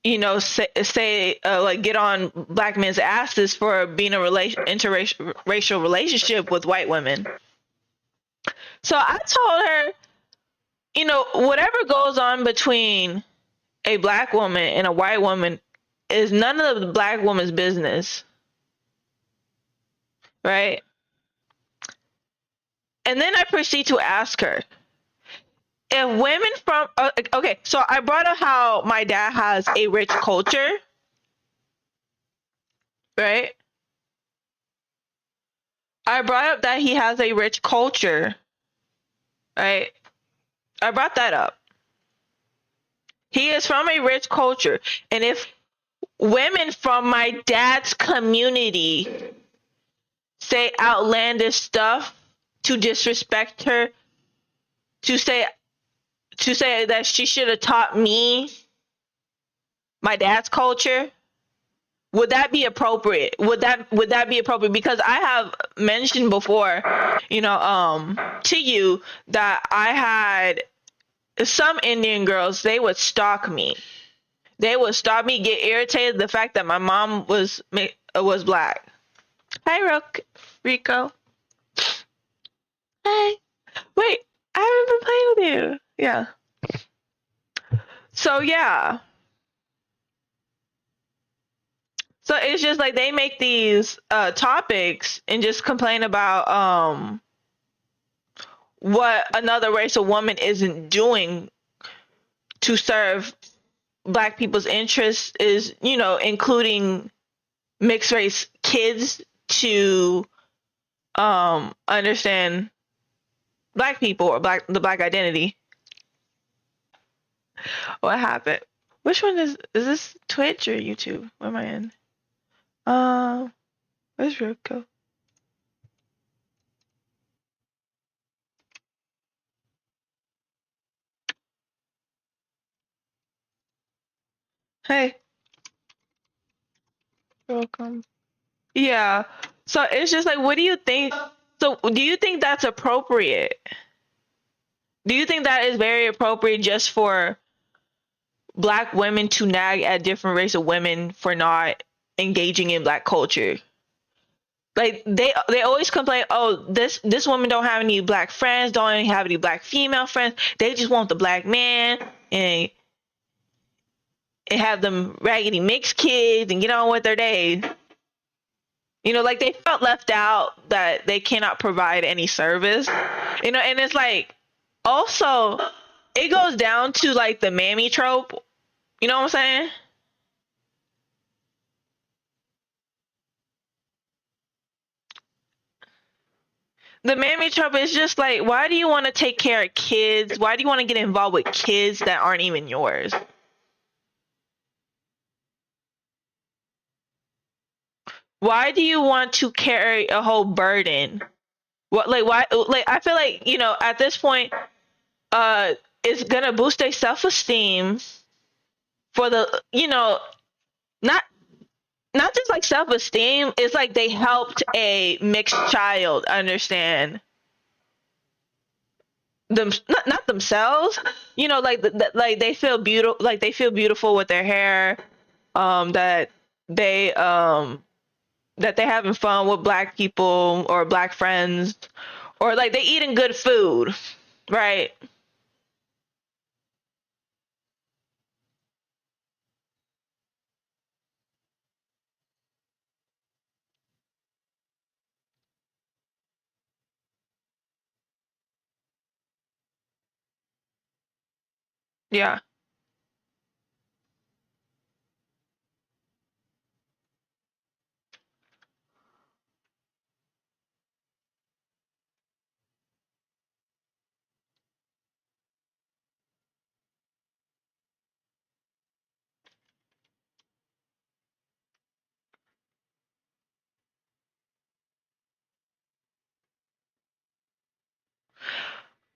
say like get on black men's asses for being a interracial relationship with white women. So I told her, whatever goes on between a black woman and a white woman is none of the black woman's business, right? And then I proceed to ask her if women from okay, so I brought up how my dad has a rich culture, right? I brought up that he has a rich culture, right? I brought that up. He is from a rich culture, and if women from my dad's community say outlandish stuff to disrespect her, to say that she should have taught me my dad's culture, would that be appropriate? Would that be appropriate? Because I have mentioned before, to you that I had some Indian girls, they would stalk me. They would stalk me, get irritated the fact that my mom was black. Hi, Rico. Hi. Wait, I haven't been playing with you. Yeah. So yeah. So it's just like they make these topics and just complain about what another race of woman isn't doing to serve black people's interests, is, including mixed race kids to understand black people or the black identity. What happened? Which one is this, Twitch or YouTube? Where am I in? Where's Rico? Hey, welcome. Yeah. So it's just like, what do you think? So do you think that's appropriate? Do you think that is very appropriate just for black women to nag at different race of women for not engaging in black culture? Like they always complain, oh, this woman don't have any black friends, don't have any black female friends. They just want the black man and have them raggedy mixed kids and get on with their day. Like they felt left out, that they cannot provide any service. And it's like, also, it goes down to like the mammy trope. You know what I'm saying? The mammy trope is just like, why do you want to take care of kids? Why do you want to get involved with kids that aren't even yours? Why do you want to carry a whole burden? What, like, why? Like, I feel like, at this point, it's gonna boost their self-esteem for the, not just like self-esteem. It's like they helped a mixed child understand them, not themselves. Like they feel beautiful, like they feel beautiful with their hair. That they having fun with black people or black friends, or like they eating good food, right? Yeah.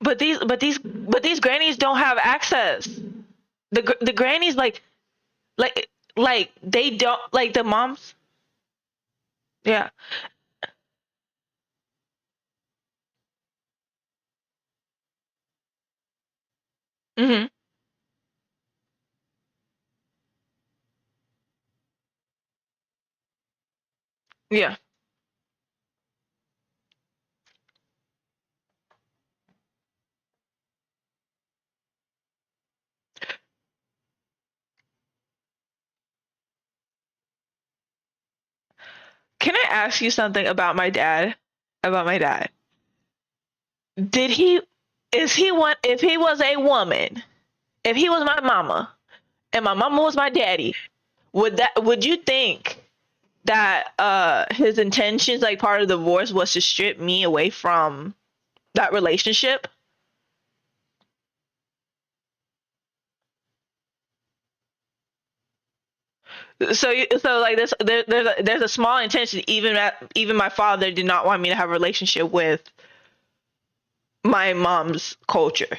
But these grannies don't have access. The grannies, like they don't, like the moms. Yeah. Mhm. Yeah. Can I ask you something about my dad? About my dad. Did he is he one if he was a woman, if he was my mama and my mama was my daddy, would you think that his intentions, like part of the divorce, was to strip me away from that relationship? So like this there's a small intention, even my father did not want me to have a relationship with my mom's culture.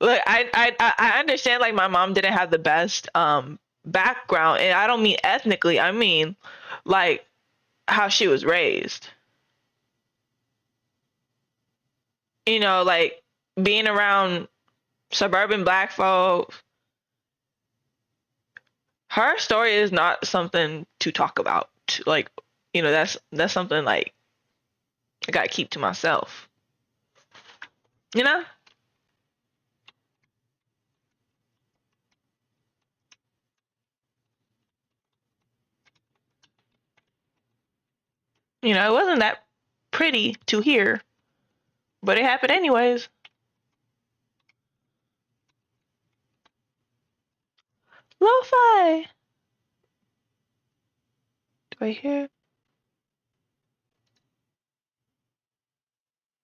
Like I understand, like my mom didn't have the best background, and I don't mean ethnically, I mean like how she was raised. Like being around suburban black folks, her story is not something to talk about. Like, that's something like I gotta keep to myself. You know? It wasn't that pretty to hear, but it happened anyways. Lo-fi. Do I hear?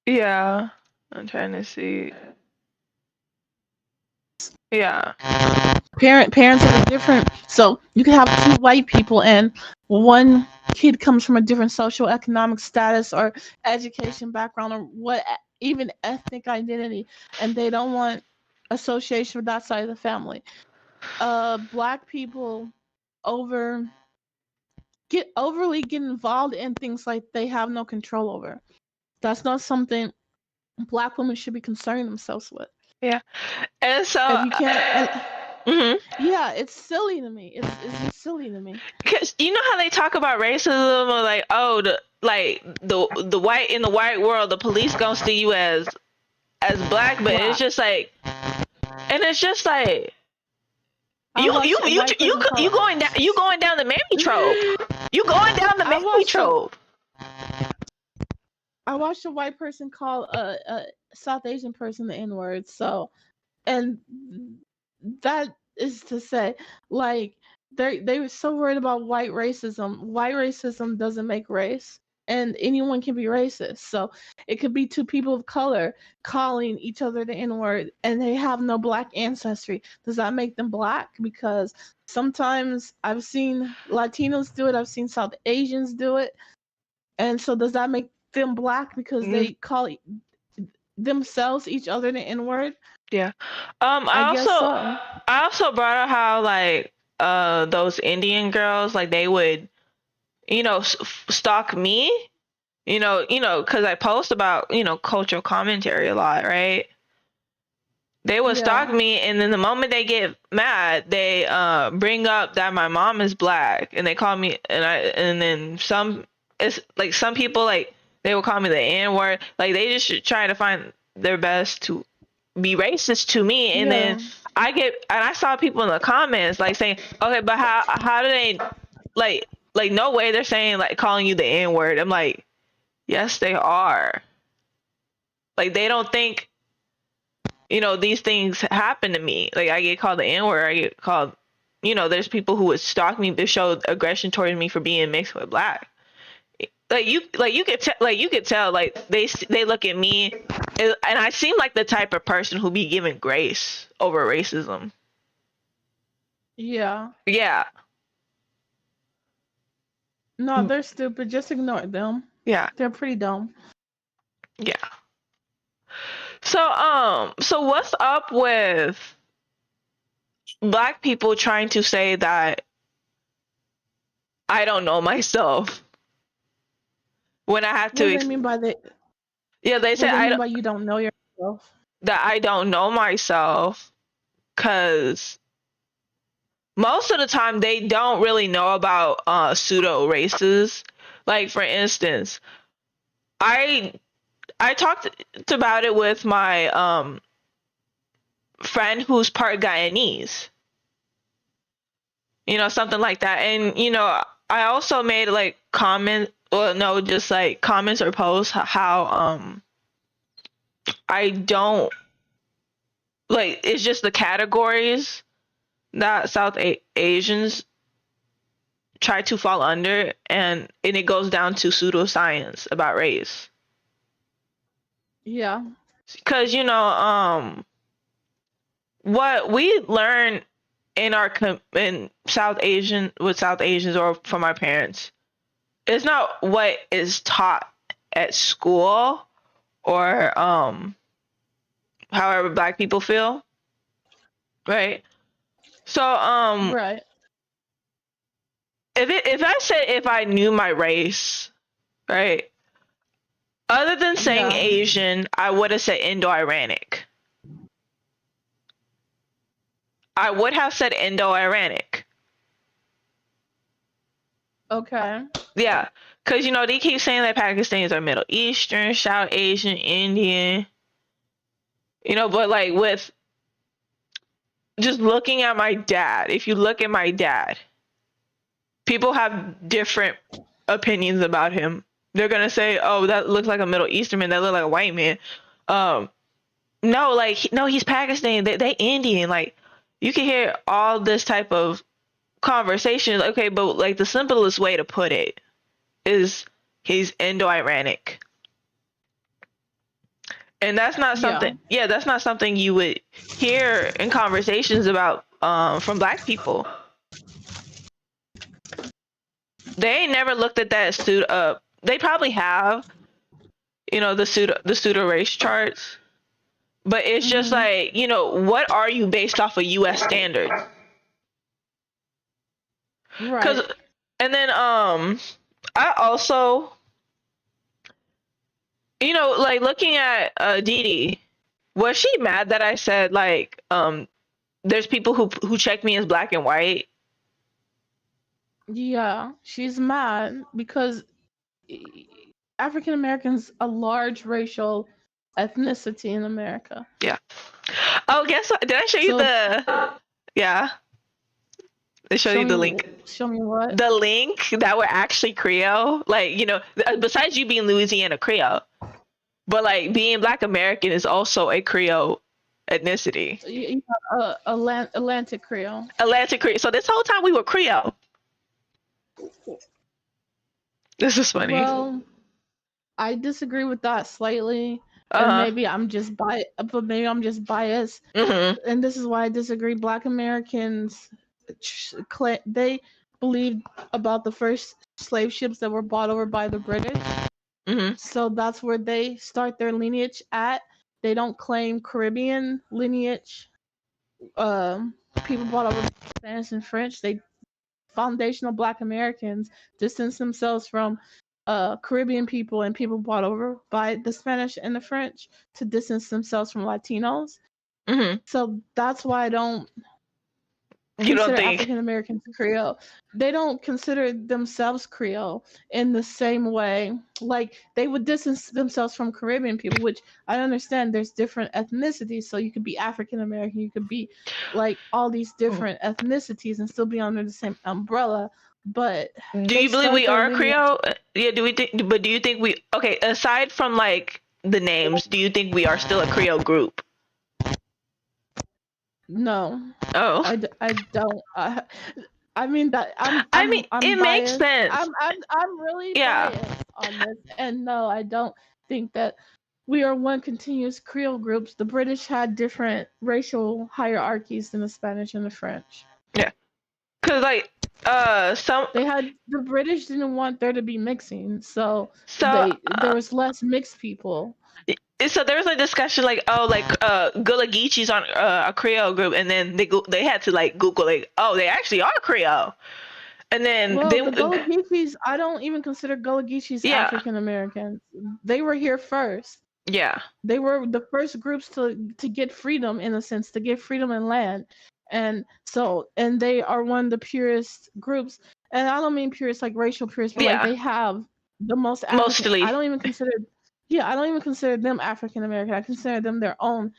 Yeah. I'm trying to see. Yeah. Parents are different, so you can have two white people and one kid comes from a different social economic status or education background or what, even ethnic identity, and they don't want association with that side of the family. Black people over get involved in things like they have no control over. That's not something black women should be concerning themselves with. Yeah. And so If you can't, mhm. yeah, it's silly to me. It's just silly to me. Cause you know how they talk about racism, or like, oh, the white in the white world, the police gonna see you as black, but it's Black. just like, and it's just like I watched a white person call it. you going down the mammy trope. You going down the I mammy watched a trope. I watched a white person call a South Asian person the N word. So, and that is to say, like they were so worried about white racism. White racism doesn't make race, and anyone can be racist. So it could be two people of color calling each other the N word, and they have no black ancestry. Does that make them black? Because sometimes I've seen Latinos do it. I've seen South Asians do it. And so does that make them black because Mm, they call themselves each other the N word? yeah. I guess so. I also brought up how like those Indian girls, like they would stalk me. Because I post about cultural commentary a lot, right? They would stalk Yeah. me, and then the moment they get mad, they bring up that my mom is black, and they call me, and then it's like some people, like they will call me the N word, like they just try to find their best to be racist to me, and then Yeah. I saw people in the comments like saying, okay, but how do they like no way they're saying like calling you the N word. I'm like, yes, they are. Like they don't think these things happen to me. Like I get called the N word. I get called. There's people who would stalk me to show aggression towards me for being mixed with black. You could tell like they look at me, and I seem like the type of person who be given grace over racism. Yeah. Yeah, No, they're stupid. Just ignore them. yeah, They're pretty dumb. yeah. So what's up with black people trying to say that I don't know myself when I have What do to they mean by that? yeah, they What say do they mean by you don't know yourself? that I don't know myself because most of the time they don't really know about pseudo races. Like for instance, I I talked about it with my friend who's part Guyanese. Something like that. And I also made like comment, well, no, just like comments or posts how I don't like, it's just the categories that Asians try to fall under, and it goes down to pseudoscience about race. Yeah. Because what we learn in in South Asian with South Asians or from our parents is not what is taught at school or however Black people feel, right? So Right. if I said if I knew my race, right? Other than saying Yeah. Asian, I would have said Indo-Iranic. I would have said Indo-Iranic. Okay. Yeah, because they keep saying that Pakistanis are Middle Eastern, South Asian, Indian. But like with just looking at my dad, if you look at my dad, people have different opinions about him. They're gonna say, "Oh, that looks like a Middle Eastern man. That looks like a white man." No, like no, he's Pakistani. They Indian. Like you can hear all this type of conversation. Okay, but like the simplest way to put it is he's Indo-Iranic. And that's not something, yeah, that's not something you would hear in conversations about from Black people. They ain't never looked at that they probably have, the pseudo race charts, but it's just like, what are you based off of US standards? Right. And then I also, like looking at Dee, was she mad that I said like there's people who check me as Black and white? Yeah, she's mad because African Americans a large racial ethnicity in America. Yeah. Oh, guess what? Did I show you yeah. They show you the link. Show me what? The link that we're actually Creole. Like, besides you being Louisiana Creole, but like being Black American is also a Creole ethnicity. Atlantic Creole. Atlantic Creole. So this whole time we were Creole. This is funny. Well, I disagree with that slightly. And maybe I'm just biased, Mm-hmm. and this is why I disagree. Black Americans, they believed about the first slave ships that were bought over by the British. Mm-hmm. So that's where they start their lineage at. They don't claim Caribbean lineage. People brought over Spanish and French. They foundational Black Americans distance themselves from Caribbean people and people brought over by the Spanish and the French to distance themselves from Latinos. Mm-hmm. So that's why I don't You don't consider think African Americans Creole. They don't consider themselves Creole in the same way. Like they would distance themselves from Caribbean people, which I understand there's different ethnicities. So you could be African American, you could be like all these different ethnicities and still be under the same umbrella. But do you believe we are Creole? Yeah, do you think we, okay, aside from like the names, do you think we are still a Creole group? No. Oh. I don't. I mean that I'm it biased. makes sense. I'm really biased on this, and no, I don't think that we are one continuous Creole groups. The British had different racial hierarchies than the Spanish and the French. Yeah, because like the British didn't want there to be mixing, so there was less mixed people. So there was a discussion like, oh, like Gullah Geechee's on a Creole group, and then they had to like Google like, oh, they actually are Creole, and then the Gullah Geechees, I don't even consider Gullah Geechees African Americans. They were here first. Yeah, they were the first groups to get freedom, in a sense, to get freedom and land, And so, and they are one of the purest groups. And I don't mean purist like racial purist, but like Yeah. they have the most African. Mostly. I don't even consider them African American. I consider them their own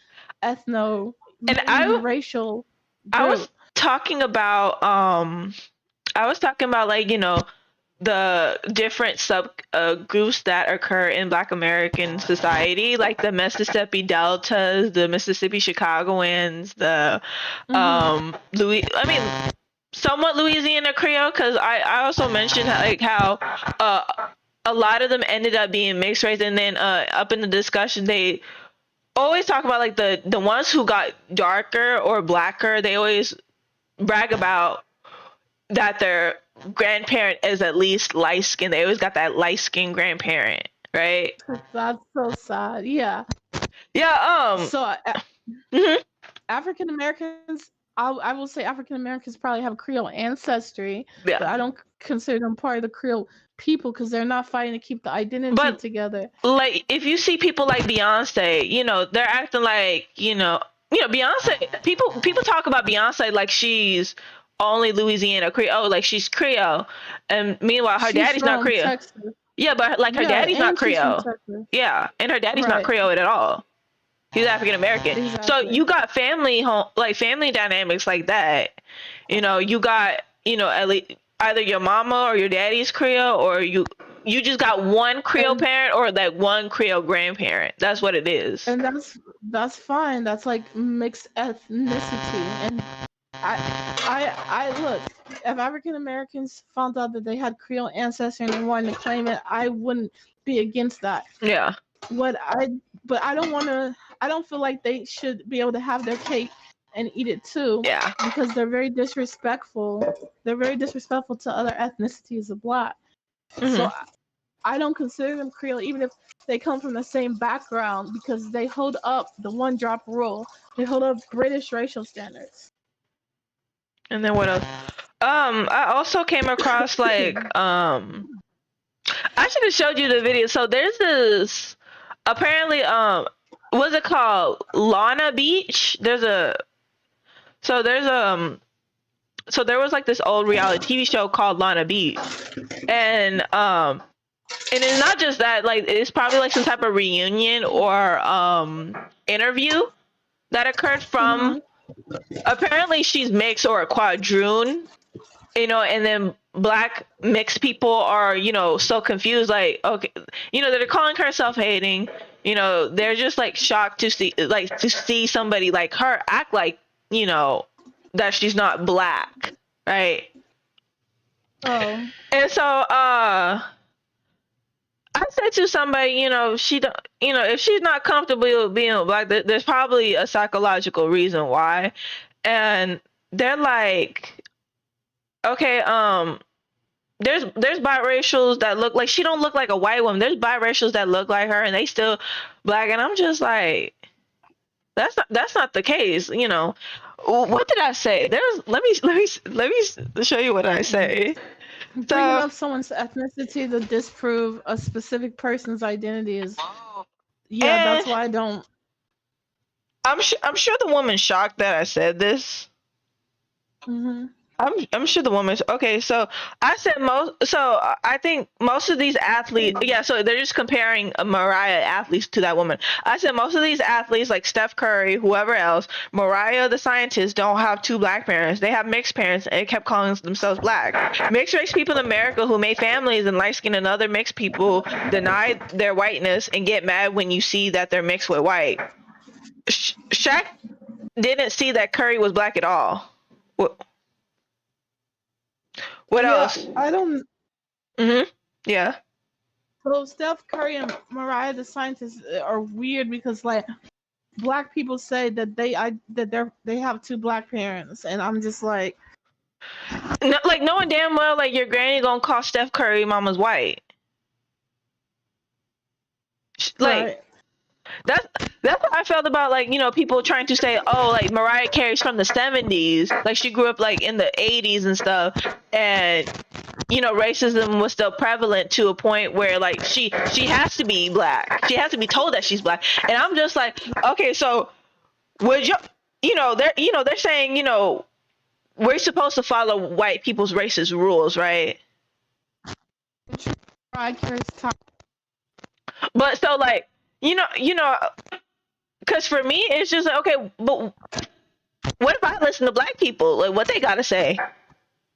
ethno And racial I was group. talking about like, you know, the different sub groups that occur in Black American society, like the Mississippi Deltas, the Mississippi Chicagoans, the somewhat Louisiana Creole, because I also mentioned like how a lot of them ended up being mixed race, and then up in the discussion they always talk about like the ones who got darker or blacker. They always brag about that their grandparent is at least light skinned. They always got that light skinned grandparent, right? That's so sad. Yeah. Yeah. So Mhm. African Americans, I will say African Americans probably have Creole ancestry, Yeah. but I don't consider them part of the Creole people because they're not fighting to keep the identity But together. like, if you see people like Beyonce, you know, they're acting like, you know, Beyonce. People talk about Beyonce like she's only Louisiana Creole, like she's Creole, and meanwhile her She's daddy's not from Creole. Texas. Yeah, but like her daddy's not and she's from Creole. Texas. Yeah, and her daddy's not Right. Creole at all. He's African American. So Exactly. you got family dynamics like that. You know, you got, you know, at least either your mama or your daddy's Creole, or you just got one Creole parent or that one Creole grandparent. That's what it is. And that's fine. That's like mixed ethnicity. And I look, if African Americans found out that they had Creole ancestry and they wanted to claim it, I wouldn't be against that. Yeah. But I don't feel like they should be able to have their cake and eat it too. Yeah. Because they're very disrespectful. They're very disrespectful to other ethnicities of Black. So I don't consider them Creole, even if they come from the same background, because they hold up the one drop rule. They hold up British racial standards. And then what else? I also came across like I should have showed you the video. So there's this apparently what's it called? Lana Beach. So there was like this old reality TV show called Lana Beach. And it's not just that, like it's probably like some type of reunion or interview that occurred from apparently she's mixed or a quadroon, you know, and then Black mixed people are, you know, so confused, like, okay, you know, they're calling her self-hating, you know, they're just like shocked to see somebody like her act like, you know, that she's not Black, right? Oh. And so I said to somebody, you know, if she's not comfortable with being Black, there's probably a psychological reason why. And they're like, okay, there's biracials that look like, she don't look like a white woman. There's biracials that look like her and they still Black. And I'm just like, that's not the case, you know. What did I say? Let me show you what I say. Bringing up someone's ethnicity to disprove a specific person's identity is, that's why I don't. I'm sure the woman's shocked that I said this. I'm sure the woman's okay. So I said I think most of these athletes, so they're just comparing Mariah athletes to that woman. I said most of these athletes, like Steph Curry, whoever else, Mariah the scientist, don't have two Black parents. They have mixed parents and kept calling themselves Black. Mixed race people in America who made families and light skinned and other mixed people deny their whiteness and get mad when you see that they're mixed with white. Shaq didn't see that Curry was Black at all. What else? I don't. Yeah. So Steph Curry and Mariah the scientist are weird because like Black people say that they have two Black parents, and I'm just like, no, like knowing damn well like your granny gonna call Steph Curry mama's white. Like. Right. That's what I felt about, like, you know, people trying to say, oh, like Mariah Carey's from the 70s, like she grew up like in the 80s and stuff, and you know racism was still prevalent to a point where like she has to be Black, she has to be told that she's Black, and I'm just like, okay, so would they're saying, we're supposed to follow white people's racist rules, right? But so like, because for me, it's just like, okay, but what if I listen to black people, like what they gotta say,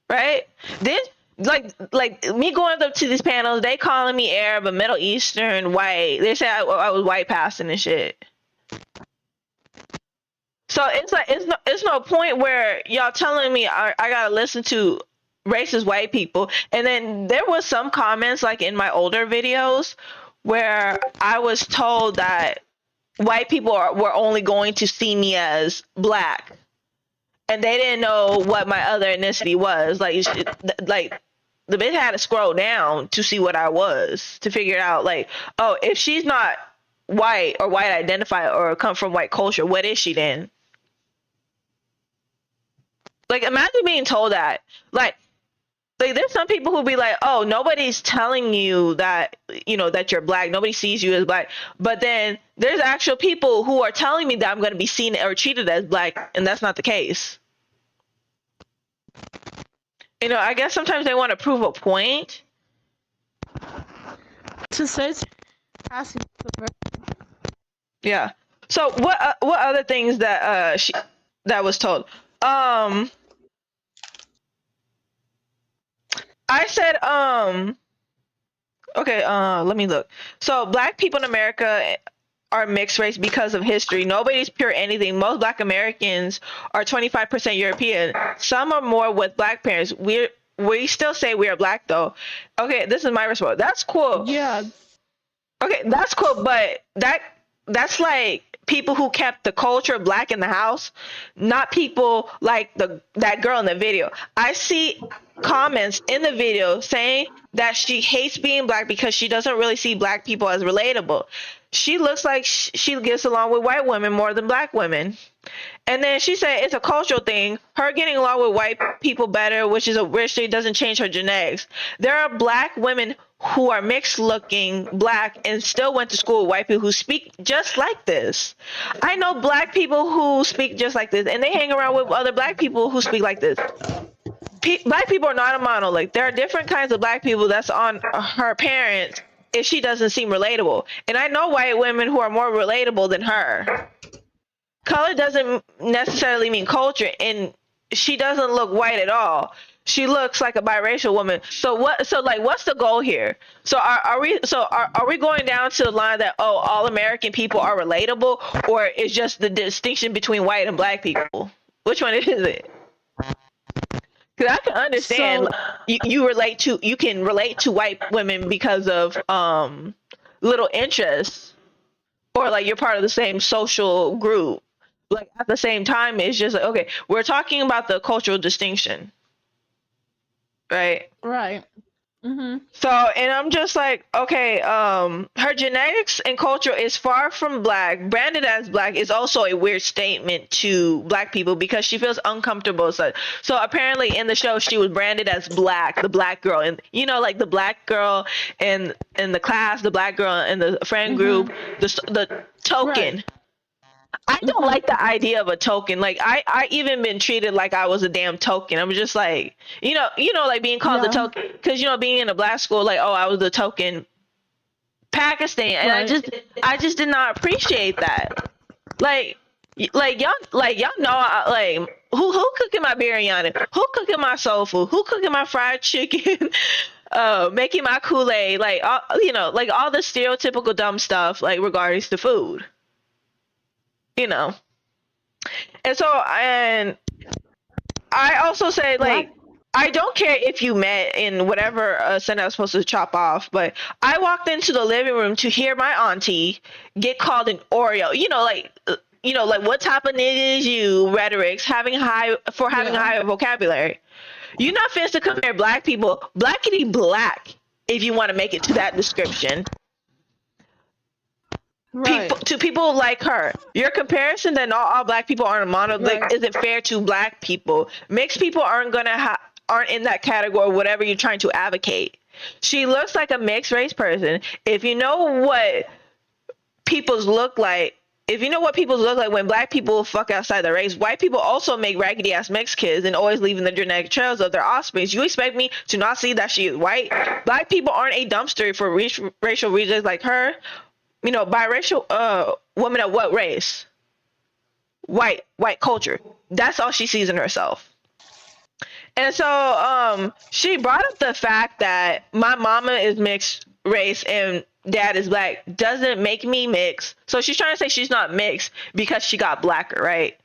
right? This, like me going up to these panels, they calling me Arab, Middle Eastern, white. They say I was white passing and shit. So it's like it's no point where y'all telling me I gotta listen to racist white people. And then there was some comments like in my older videos where I was told that white people were only going to see me as black, and they didn't know what my other ethnicity was. Like the bitch had to scroll down to see what I was, to figure out like, oh, if she's not white or white identified or come from white culture, what is she then? Like, imagine being told that. Like there's some people who be like, oh, nobody's telling you that, that you're black. Nobody sees you as black. But then there's actual people who are telling me that I'm going to be seen or treated as black, and that's not the case. I guess sometimes they want to prove a point. To say Yeah. So what other things that that was told? I said okay, let me look. So black people in America are mixed race because of history. Nobody's pure anything. Most black Americans are 25% European. Some are more with black parents. We still say we are black though. Okay, this is my response. That's cool. Yeah. Okay, that's cool, but that's like people who kept the culture of black in the house, not people like that girl in the video. I see comments in the video saying that she hates being black because she doesn't really see black people as relatable. She looks like she gets along with white women more than black women. And then she said it's a cultural thing. Her getting along with white people better, which is a rich thing, doesn't change her genetics. There are black women who are mixed looking black and still went to school with white people who speak just like this. I know black people who speak just like this, and they hang around with other black people who speak like this. Black people are not a monolith. There are different kinds of black people that's on her parents if she doesn't seem relatable. And I know white women who are more relatable than her. Color doesn't necessarily mean culture, and she doesn't look white at all. She looks like a biracial woman. So what's the goal here? So are we going down to the line that, oh, all American people are relatable, or is just the distinction between white and black people? Which one is it? Because I can understand you can relate to white women because of little interests, or like you're part of the same social group. Like at the same time, it's just like, okay, we're talking about the cultural distinction, right? Right. Mm-hmm. So, and I'm just like, okay, her genetics and culture is far from black. Branded as black is also a weird statement to black people because she feels uncomfortable. So apparently in the show she was branded as black, the black girl, and like the black girl in the class, the black girl in the friend group, the token. Right. I don't like the idea of a token. Like I even been treated like I was a damn token. I'm just like, like being called the token, because being in a black school, like, oh, I was the token Pakistan, and I just did not appreciate that. Like y'all know, like who cooking my biryani, who cooking my soul food, who cooking my fried chicken, making my Kool-Aid, like like all the stereotypical dumb stuff like regarding to food. And I also say, like, I don't care if you met in whatever scent I was supposed to chop off, but I walked into the living room to hear my auntie get called an Oreo. Like what type of nigga is you? Rhetorics, having high vocabulary. You're not fit to compare black people, blackity black, if you want to make it to that description. Right. To people like her. Your comparison that not all black people aren't a monolith isn't fair to black people. Mixed people aren't in that category, whatever you're trying to advocate. She looks like a mixed race person. If you know what people's look like, if you know what people look like when black people fuck outside their race, white people also make raggedy ass mixed kids and always leaving the genetic trails of their offspring. You expect me to not see that she is white? Black people aren't a dumpster for racial reasons like her. You know, biracial woman of what race? White culture. That's all she sees in herself. And so she brought up the fact that my mama is mixed race and dad is black doesn't make me mixed. So she's trying to say she's not mixed because she got blacker, right?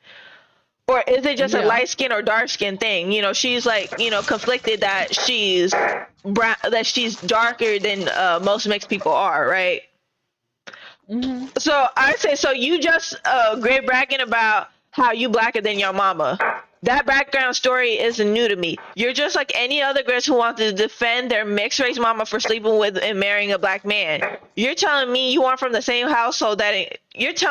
Or is it just a light skin or dark skin thing? You know, she's like, you know, conflicted that she's brown, that she's darker than most mixed people are, right? Mm-hmm. So I say, so you just great bragging about how you blacker than your mama. That background story isn't new to me. You're just like any other girls who want to defend their mixed race mama for sleeping with and marrying a black man. You're telling me you aren't from the same household that includes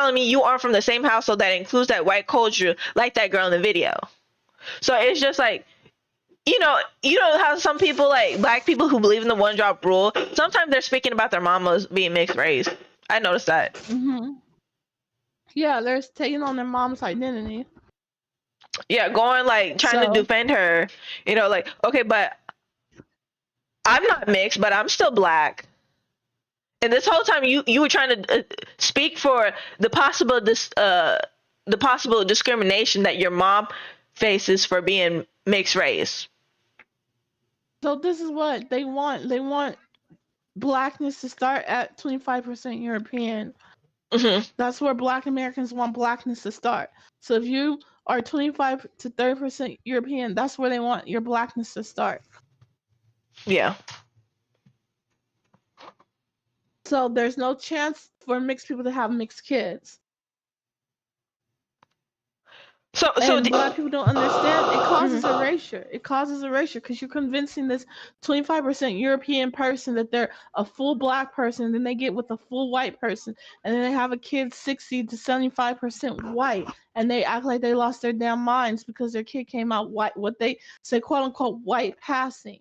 that white culture like that girl in the video. So it's just like, you know how some people, like black people who believe in the one drop rule, sometimes they're speaking about their mamas being mixed race. I noticed that. Mm-hmm. Yeah, they're taking on their mom's identity. Yeah, going like trying to defend her, you know, like, okay, but I'm not mixed, but I'm still black. And this whole time you were trying to speak for the possible discrimination that your mom faces for being mixed race. So this is what they want. They want blackness to start at 25% European. Mm-hmm. That's where black Americans want blackness to start. So if you are 25 to 30% European, that's where they want your blackness to start. Yeah. So there's no chance for mixed people to have mixed kids. So black people don't understand. It causes erasure. It causes erasure because you're convincing this 25% European person that they're a full black person, and then they get with a full white person, and then they have a kid 60 to 75% white, and they act like they lost their damn minds because their kid came out white. What they say, quote unquote, white passing.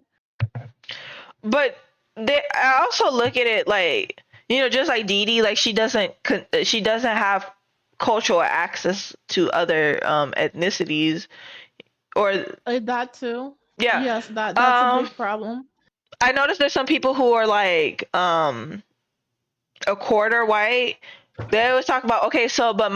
But I also look at it like, you know, just like Dee Dee, like she doesn't have cultural access to other ethnicities, or that too. Yeah. Yes, that's a big problem. I noticed there's some people who are like a quarter white. They always talk about, okay, so but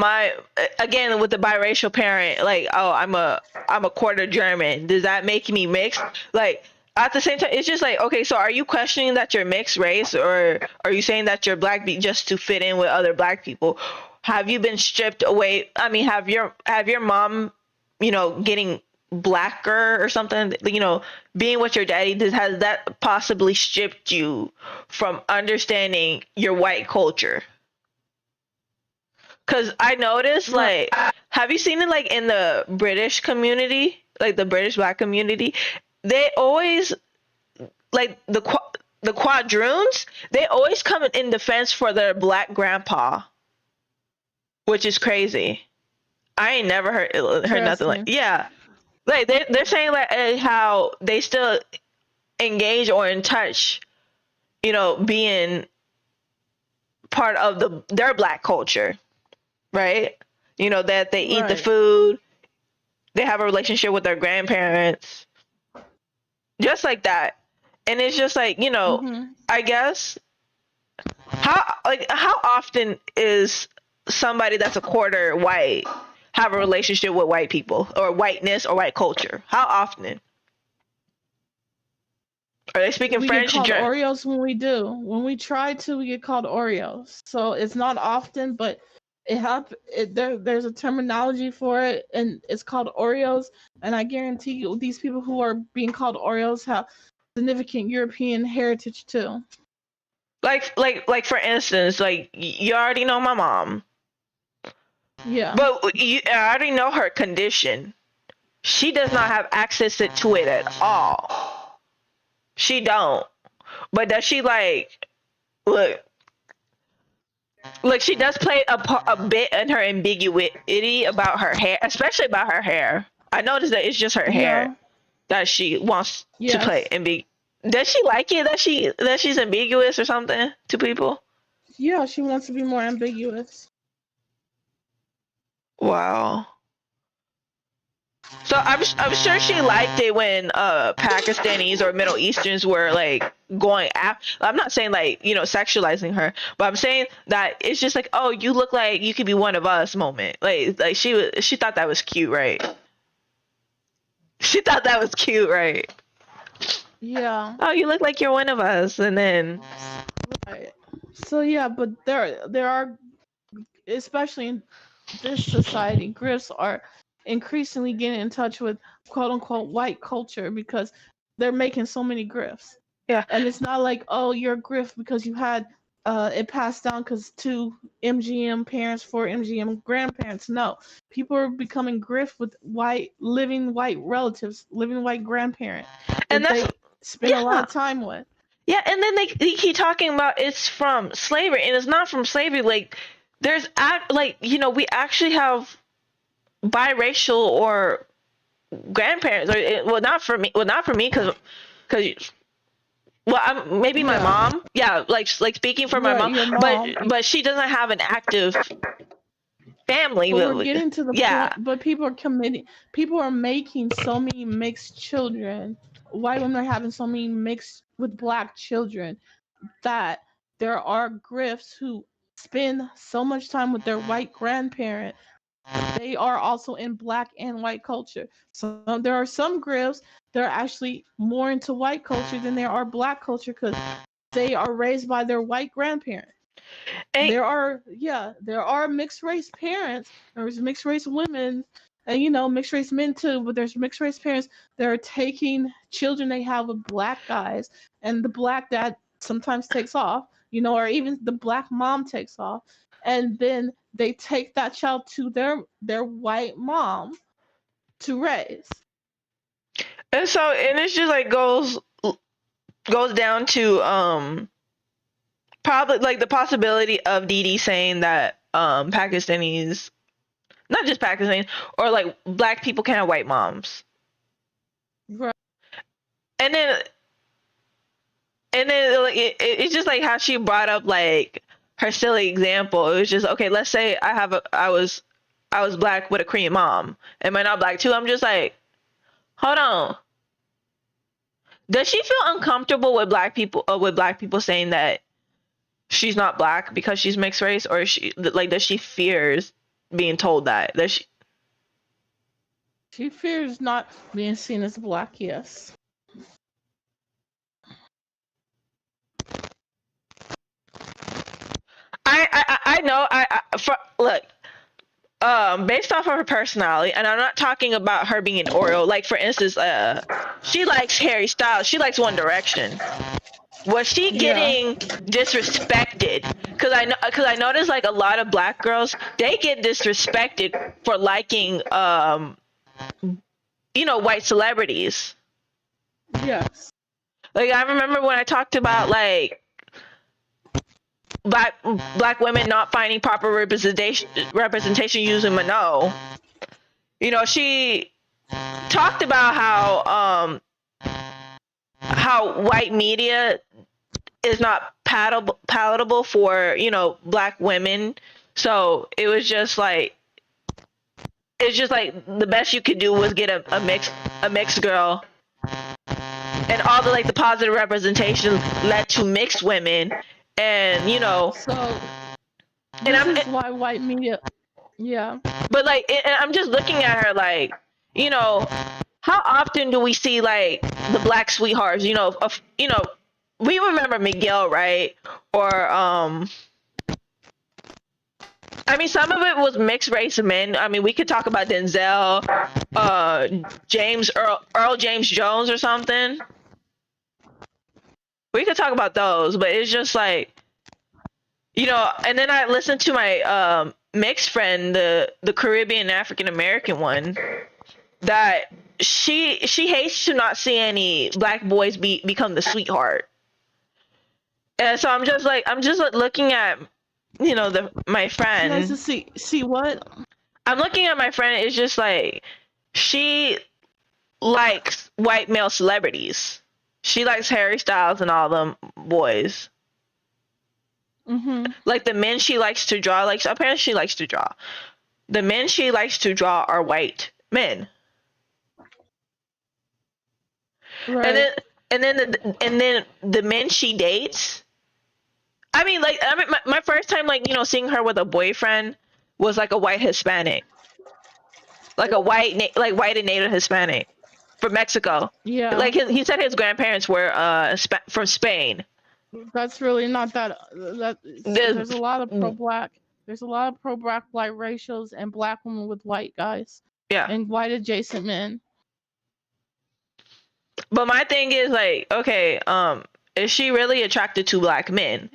again with the biracial parent, like, oh, I'm a quarter German. Does that make me mixed? Like at the same time, it's just like, okay, so are you questioning that you're mixed race, or are you saying that you're black just to fit in with other black people? Have you been stripped away? I mean, have your mom, you know, getting blacker or something, you know, being with your daddy, has that possibly stripped you from understanding your white culture? Because I noticed, like, have you seen it like in the British community, like the British black community? They always, like the quadroons, they always come in defense for their black grandpa. Which is crazy. I ain't never heard nothing like, yeah. Like they're saying like how they still engage or in touch, you know, being part of their black culture, right? You know, that they eat the food, they have a relationship with their grandparents, just like that. And it's just like, you know, I guess how often is somebody that's a quarter white have a relationship with white people or whiteness or white culture? How often? Are they speaking French? We get called Oreos when we do. When we try to, we get called Oreos. So it's not often, but there's a terminology for it, and it's called Oreos. And I guarantee you, these people who are being called Oreos have significant European heritage too. Like for instance, like you already know my mom. Yeah. But I already know her condition. She does not have access to it at all. She don't. But does she like look? She does play a bit in her ambiguity about her hair, especially about her hair. I noticed that it's just her hair that she wants to play ambiguous. Does she like it that she's ambiguous or something to people? Yeah, she wants to be more ambiguous. Wow. So I'm sure she liked it when Pakistanis or Middle Easterns were like going after. I'm not saying like, you know, sexualizing her, but I'm saying that it's just like, oh, you look like you could be one of us moment. Like she thought that was cute, right? She thought that was cute, right? Yeah. Oh, you look like you're one of us, and then Right. So yeah, but there are, especially in this society, grifts are increasingly getting in touch with quote unquote white culture because they're making so many grifts. yeah. And it's not like, oh, you're a grift because you had it passed down because two MGM parents, four MGM grandparents. No, people are becoming grift with living white relatives, living white grandparents And that that's, they spend a lot yeah. of time with. Yeah, and then they keep talking about it's from slavery, and it's not from slavery. Like, there's like, you know, we actually have biracial or grandparents, or well, not for me, because well, maybe my mom, yeah, like speaking for my Right, mom, your mom. but she doesn't have an active family. But we're getting to the Yeah, point, but people are making so many mixed children. White women are having so many mixed with black children that there are grifts who spend so much time with their white grandparent. They are also in black and white culture. So there are some grifts that are actually more into white culture than there are black culture because they are raised by their white grandparent. and There are mixed race parents. There's mixed race women, and mixed race men too. But there's mixed race parents that are taking children they have with black guys, and the black dad sometimes takes off, or even the black mom takes off, and then they take that child to their white mom to raise. and it's just like goes down to probably like the possibility of Dee Dee saying that Pakistanis, not just Pakistanis, or like black people can have white moms. Right. And then like it's just like how she brought up like her silly example. It was just, okay, let's say I was black with a Korean mom. Am I not black too? I'm just like, hold on. Does she feel uncomfortable with black people saying that she's not black because she's mixed race, or does she fears being told that? She fears not being seen as black. Yes. I know look, based off of her personality, and I'm not talking about her being an Oreo. Like, for instance, she likes Harry Styles. She likes One Direction. Was she getting disrespected? Because I noticed like a lot of black girls, they get disrespected for liking white celebrities. Yes. Like, I remember when I talked about like black women not finding proper representation using Minot. She talked about how white media is not palatable for black women. So it was just like, it's just like the best you could do was get a mixed girl, and all the like the positive representation led to mixed women. And So this is why white media. Yeah. But like, and I'm just looking at her like, how often do we see like the black sweethearts? We remember Miguel, right? Or I mean, some of it was mixed race men. I mean, we could talk about Denzel, Earl James Jones or something. We could talk about those, but it's just like, and then I listened to my mixed friend, the Caribbean African American one, that she hates to not see any black boys become the sweetheart. And so I'm just like looking at my friend. Nice to see what? I'm looking at my friend. It's just like, she likes white male celebrities. She likes Harry Styles and all them boys. Mm-hmm. Like the men she likes to draw. Like, apparently she likes to draw. the men she likes to draw are white men. Right. And then the men she dates. I mean, my first time, like, you know, seeing her with a boyfriend was like a white Hispanic, like a white and native Hispanic from Mexico. Yeah. Like he said his grandparents were from Spain. That's really not that. There's a lot of pro-black. There's a lot of pro-black ratios and black women with white guys. Yeah. And white adjacent men. But my thing is, like, okay, is she really attracted to black men?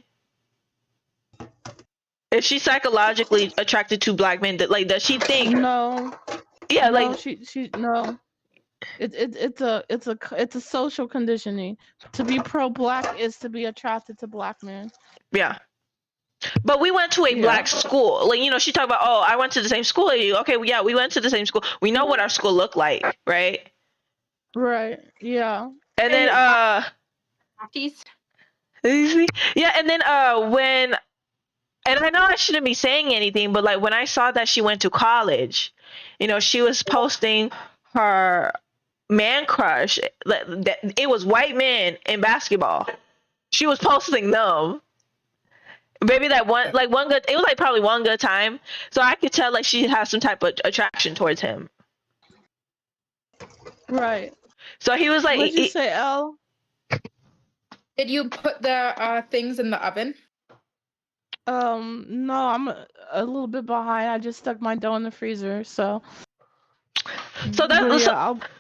Is she psychologically attracted to black men? That, like, does she think? No. Yeah, no, like she no. It's a social conditioning. To be pro-black is to be attracted to black men. Yeah. But we went to a black school. Like, you know, she talked about, oh, I went to the same school as you. Okay, well, yeah, we went to the same school. We know what our school looked like, right? Right. Yeah. And then yeah, and then when, and I know I shouldn't be saying anything, but like when I saw that she went to college, you know, she was posting her man crush. It was white men in basketball. She was posting them. Maybe that one good, it was like probably one good time. So I could tell like she has some type of attraction towards him. Right. So he was like, what'd you say, Elle? Did you put the things in the oven? No, I'm a little bit behind. I just stuck my dough in the freezer, so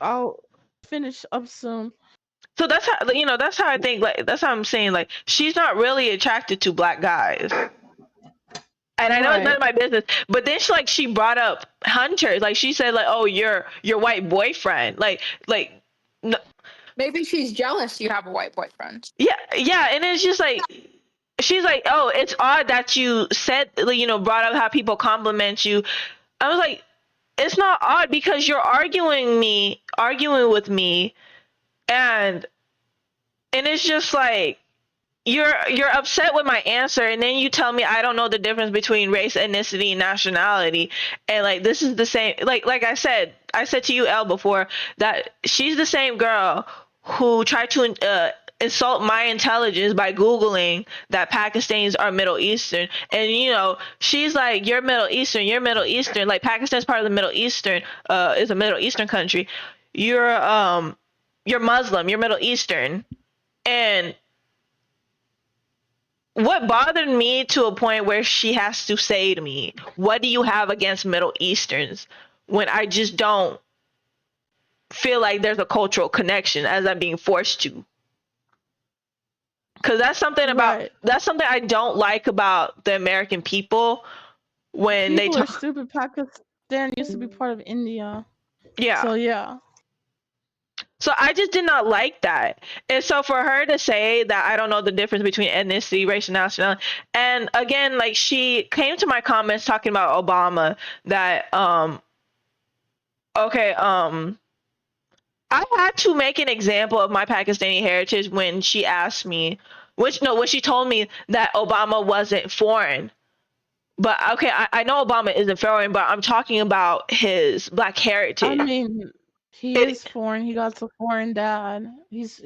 I'll finish up soon. So that's how, you know, that's how I think, like, that's how I'm saying, like, she's not really attracted to black guys. And I know it's none of my business, but then she brought up Hunter. Like, she said, like, oh, your white boyfriend. Like, no. Maybe she's jealous you have a white boyfriend. Yeah, and it's just like, she's like, oh, it's odd that you said, you know, brought up how people compliment you. I was like, it's not odd because you're arguing with me, and it's just like, you're upset with my answer, and then you tell me I don't know the difference between race, ethnicity, and nationality, and like this is the same. Like I said to you, Elle, before, that she's the same girl who tried to insult my intelligence by Googling that Pakistanis are Middle Eastern. And, you know, she's like, you're Middle Eastern. Like, Pakistan's part of the Middle Eastern, is a Middle Eastern country. You're Muslim, you're Middle Eastern. And what bothered me to a point where she has to say to me, what do you have against Middle Easterns? When I just don't feel like there's a cultural connection as I'm being forced to. Because that's something I don't like about the American people when people they are stupid. Pakistan used to be part of India. Yeah. So yeah. So I just did not like that. And so for her to say that I don't know the difference between ethnicity, race, and nationality, and again, like, she came to my comments talking about Obama, that I had to make an example of my Pakistani heritage when she asked me, when she told me that Obama wasn't foreign. But okay, I know Obama isn't foreign, but I'm talking about his black heritage. I mean, he is foreign. He got a foreign dad. He's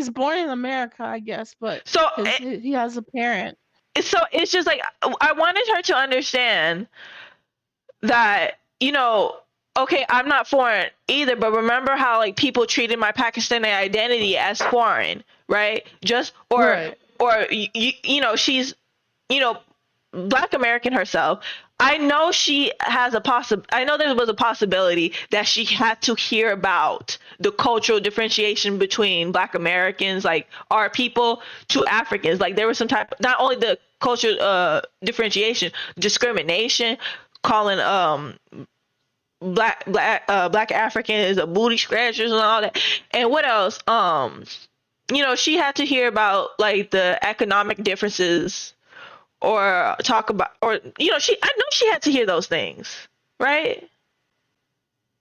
born in America, I guess, but so he has a parent. So it's just like, I wanted her to understand that, you know, okay, I'm not foreign either, but remember how, like, people treated my Pakistani identity as foreign, right? You know, she's, you know, Black American herself. I know I know there was a possibility that she had to hear about the cultural differentiation between Black Americans, like our people, to Africans. Like, there was some type, not only the cultural differentiation, discrimination, calling black Africans booty scratchers and all that. And what else? You know, she had to hear about, like, the economic differences, or talk about, or, you know, I know she had to hear those things, right?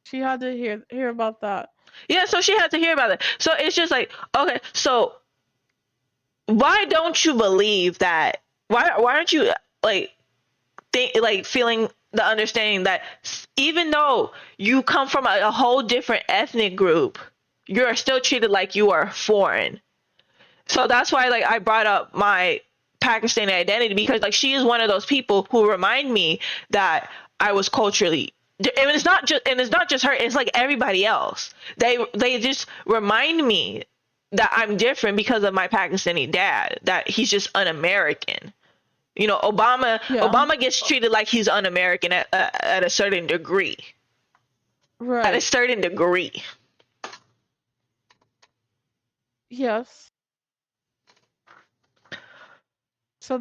She had to hear about that. Yeah, so she had to hear about it. So it's just like, okay, so why don't you believe that? Why aren't you, like, feeling the understanding that even though you come from a whole different ethnic group, you're still treated like you are foreign. So that's why like I brought up my Pakistani identity, because like she is one of those people who remind me that I was culturally, and it's not just her, it's like everybody else. They just remind me that I'm different because of my Pakistani dad, that he's just un-American. You know, Obama gets treated like he's un-American at a certain degree. Right. At a certain degree. Yes. So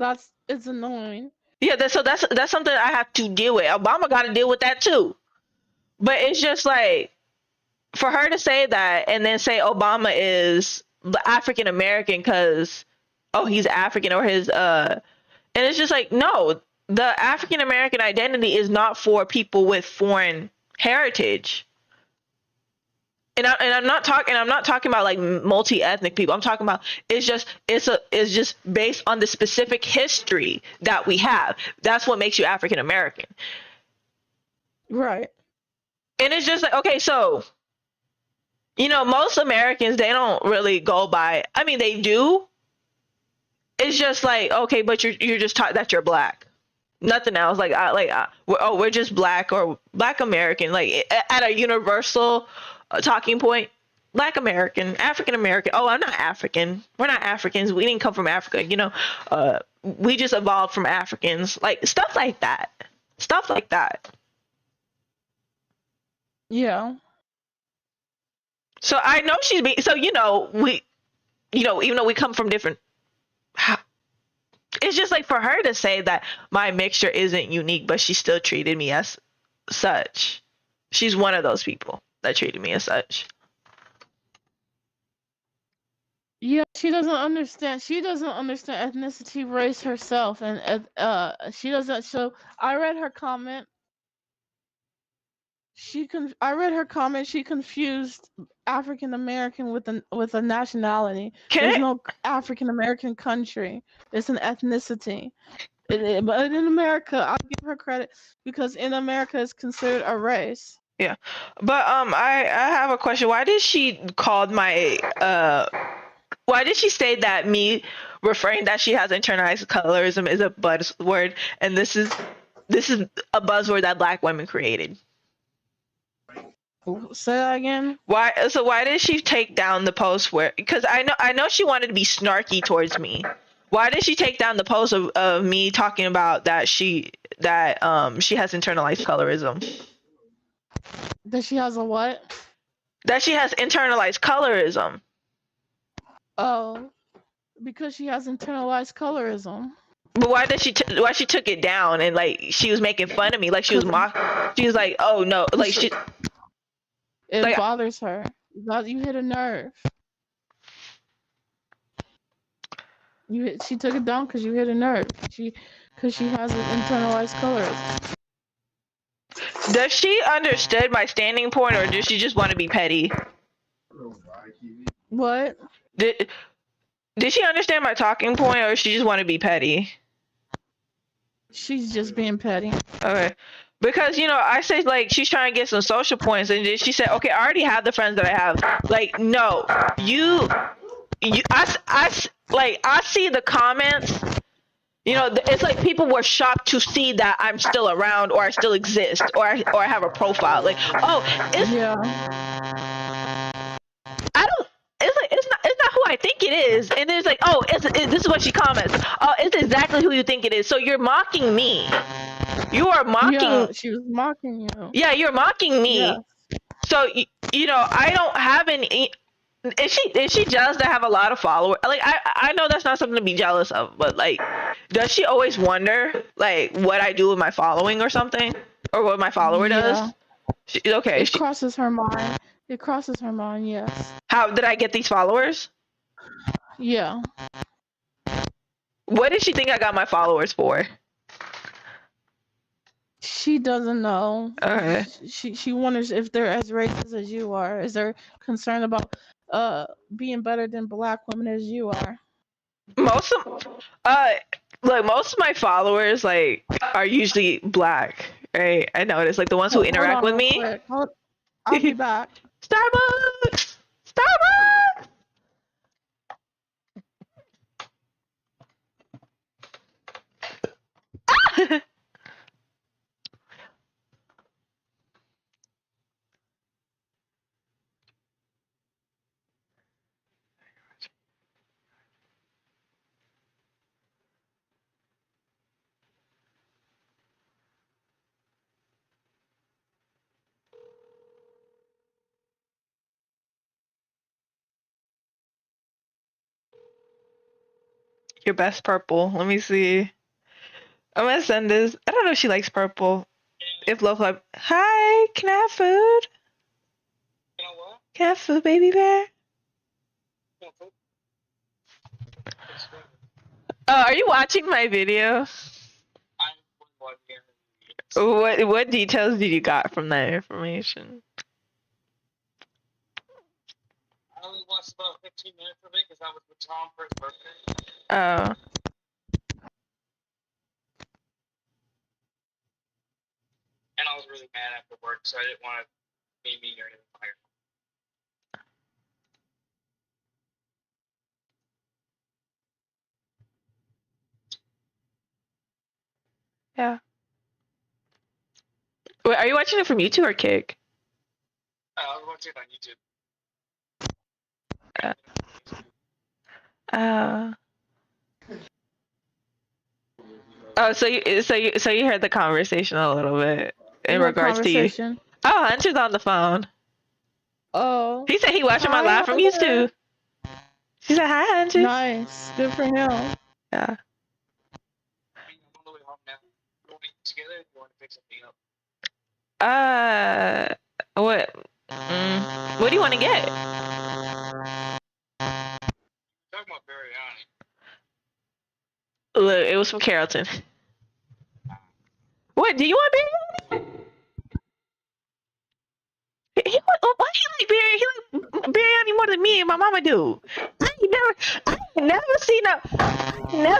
it's annoying. Yeah, so that's something I have to deal with. Obama got to deal with that too. But it's just like, for her to say that and then say Obama is African American because he's African, or his and it's just like, no, the African American identity is not for people with foreign heritage. And I'm not talking about like multi-ethnic people. I'm talking about it's just based on the specific history that we have. That's what makes you African American. Right. And it's just like, okay, so you know, most Americans, they don't really go by, I mean, they do. It's just like, okay, but you're just taught that you're black. Nothing else. Like we're just black or black American, like at a universal talking point. Black American, African American. Oh, I'm not African. We're not Africans. We didn't come from Africa. You know, we just evolved from Africans. Like stuff like that. Stuff like that. Yeah. So I know she's being. So you know, even though we come from different. It's just like for her to say that my mixture isn't unique, but she still treated me as such. She's one of those people that treated me as such. Yeah, she doesn't understand. She doesn't understand ethnicity, race herself, and she doesn't. So I read her comment. I read her comment. She confused African American with a nationality. There's no African American country. It's an ethnicity. But in America, I'll give her credit because in America it's considered a race. Yeah, but I have a question. Why did she call my Why did she say that me referring that she has internalized colorism is a buzzword, and this is a buzzword that Black women created? Say that again. Why did she take down the post where? Because I know she wanted to be snarky towards me. Why did she take down the post of me talking about that she has internalized colorism? That she has a what? That she has internalized colorism. Oh, because she has internalized colorism. But why she took it down and like she was making fun of me, like she was she was like, oh no, like she. It like, bothers her. You hit a nerve. She took it down because you hit a nerve. Because she has an internalized colorism. Does she understand my standing point, or does she just want to be petty? What? Did she understand my talking point, or does she just want to be petty? She's just being petty. Okay. Because, you know, I say, like, she's trying to get some social points, and then she said, okay, I already have the friends that I have. Like, no, I see the comments. You know, it's like people were shocked to see that I'm still around, or I still exist, or I have a profile. Like, it's not who I think it is. And then it's like, this is what she comments. Oh, it's exactly who you think it is. So you're mocking me. You are mocking. Yeah, she was mocking you. Yeah, you're mocking me. Yeah. So you know, I don't have any. Is she jealous to have a lot of followers? Like I know that's not something to be jealous of, but like, does she always wonder like what I do with my following or something, or what my follower does? It crosses her mind. It crosses her mind. Yes. How did I get these followers? Yeah. What did she think I got my followers for? She doesn't know. Okay. She wonders if they're as racist as you are. Is there concern about being better than Black women as you are? Most of my followers like are usually Black. right? I noticed like the ones who Hold interact on with real me. quick. I'll be back. Starbucks! Starbucks! Your best purple. Let me see. I'm gonna send this. I don't know if she likes purple. If love like, hi, can I have food? You know what? Can I have food, baby bear? You know, food. Are you watching my video? I'm watching. What details did you got from that information? I only watched about 15 minutes of it because I was with Tom for his birthday. Oh. And I was really mad after work, so I didn't want to be mean or anything. Yeah. Wait, are you watching it from YouTube or Kick? I was watching it on YouTube. Oh, so you heard the conversation a little bit in What regards to you. conversation? Oh, Hunter's on the phone. Oh. He said he watching my Hi, live from you Hunter. too. She said, "Hi, Hunter." Nice. Good for him. Yeah. I'm on the way home now. You want to eat together or you want to pick something up? What? What do you want to get? Talking about biryani. Look, it was from Carrollton. What? Do you want biryani? Why he like biryani? He like biryani more than me and my mama do. I ain't never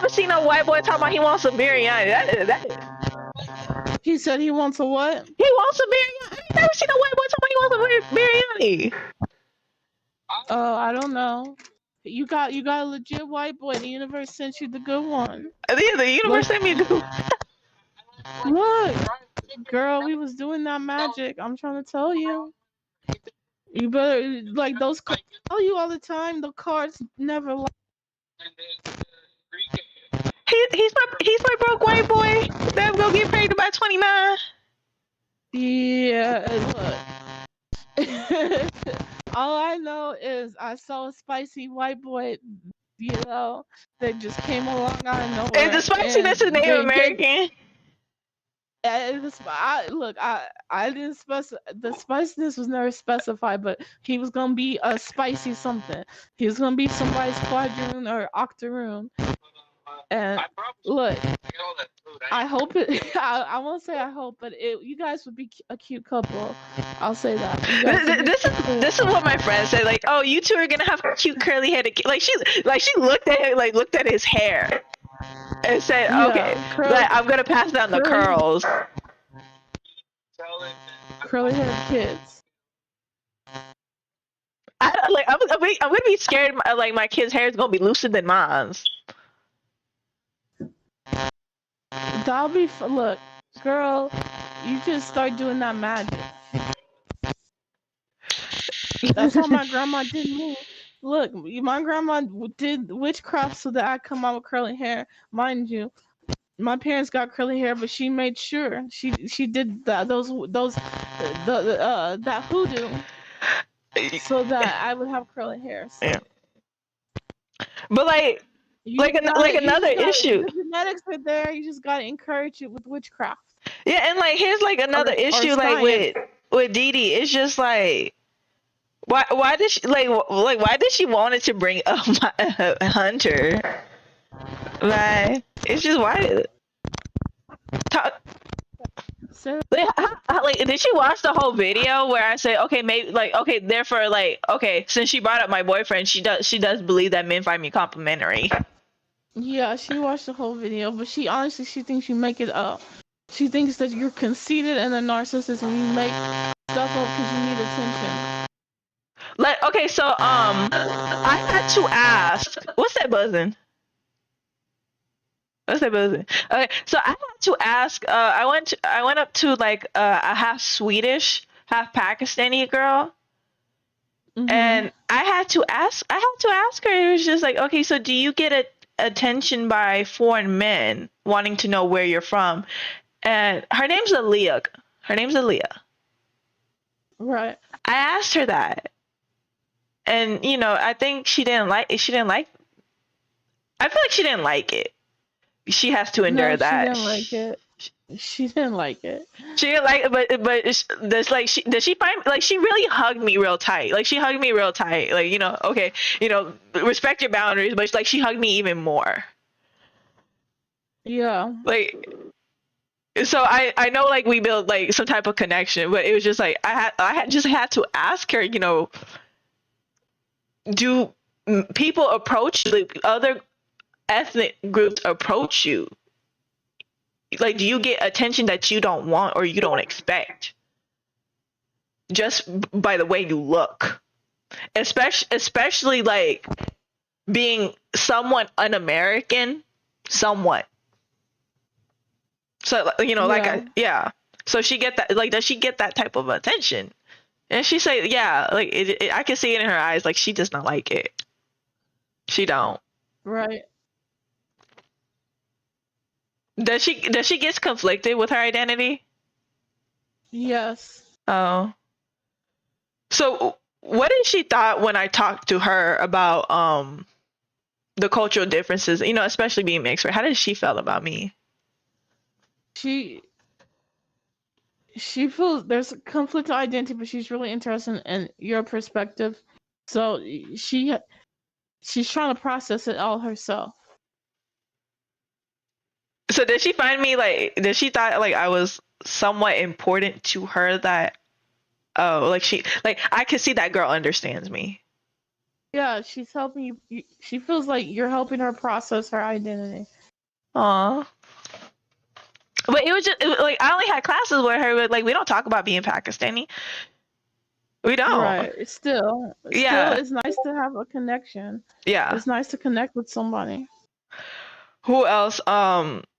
seen no white boy talking about he wants some biryani. He said he wants a what? He wants some biryani. I ain't never seen no white boy talking about he wants some biryani. Oh, I don't know. You got a legit white boy. The universe sent you the good one. The universe sent me a good. Look, girl, we was doing that magic. I'm trying to tell you. You better like those. I tell you all the time. The cards never lie. He's my broke white boy that's gonna get paid about 29. Yeah, look. All I know is I saw a spicy white boy, you know, that just came along out of nowhere. And the spiciness is Native American. I didn't specify. The spiciness was never specified, but he was gonna be a spicy something. He was gonna be somebody's quadroon or octoroon. And look, I hope it. I won't say I hope, but you guys would be a cute couple. I'll say that. This is what my friend said. Like, oh, you two are gonna have cute curly headed. Like she looked at him, like looked at his hair, and said, okay, like, I'm gonna pass down the curls. Curly haired kids. I'm gonna be scared. Like my kid's hair is gonna be looser than mine's. That'll be look, girl. You just start doing that magic. That's how my grandma did me. Look, my grandma did witchcraft so that I come out with curly hair. Mind you, my parents got curly hair, but she made sure she did that that hoodoo so that I would have curly hair. So. Yeah. But another issue. The genetics are there. You just gotta encourage it with witchcraft. Yeah, and like here's like another issue like with Dee Dee. It's just like why did she why did she wanted to bring up Hunter? Like it's just why. Like did she watch the whole video where I say okay maybe therefore since she brought up my boyfriend she does believe that men find me complimentary. Yeah, she watched the whole video, but she honestly thinks you make it up. She thinks that you're conceited and a narcissist and you make stuff up because you need attention. Okay, so I had to ask. What's that buzzing? What's that buzzing? Okay, so I had to ask. I went up to like a half Swedish, half Pakistani girl, and I had to ask. I had to ask her. It was just like, okay, so do you get attention by foreign men wanting to know where you're from? And her name's Aaliyah. Her name's Aaliyah. Right. I asked her that, and I think she didn't like. She didn't like. I feel like she didn't like it. She has to endure that. She didn't like it. She didn't like it. She didn't like it, but there's like does she find like she really hugged me real tight. Like she hugged me real tight. Like okay, respect your boundaries, but like she hugged me even more. Yeah. Like, so I know like we built like some type of connection, but it was just like I just had to ask her, do people approach like other ethnic groups approach you? Like, do you get attention that you don't want or you don't expect just by the way you look? Especially like being somewhat un-American, somewhat. So So she get that, like, does she get that type of attention? And she say, yeah, like I can see it in her eyes, like she does not like it. She don't. Right. Does she get conflicted with her identity? Yes. Oh. So what did she thought when I talked to her about the cultural differences, especially being mixed, right? How did she feel about me? She feels there's a conflict of identity, but she's really interested in your perspective. So she's trying to process it all herself. So did she find me did she thought like I was somewhat important to her that I could see that girl understands me. Yeah, she's helping you. She feels like you're helping her process her identity. Aw. But it was like I only had classes with her, but like we don't talk about being Pakistani. We don't. Right. Still, it's nice to have a connection. Yeah. It's nice to connect with somebody. Who else?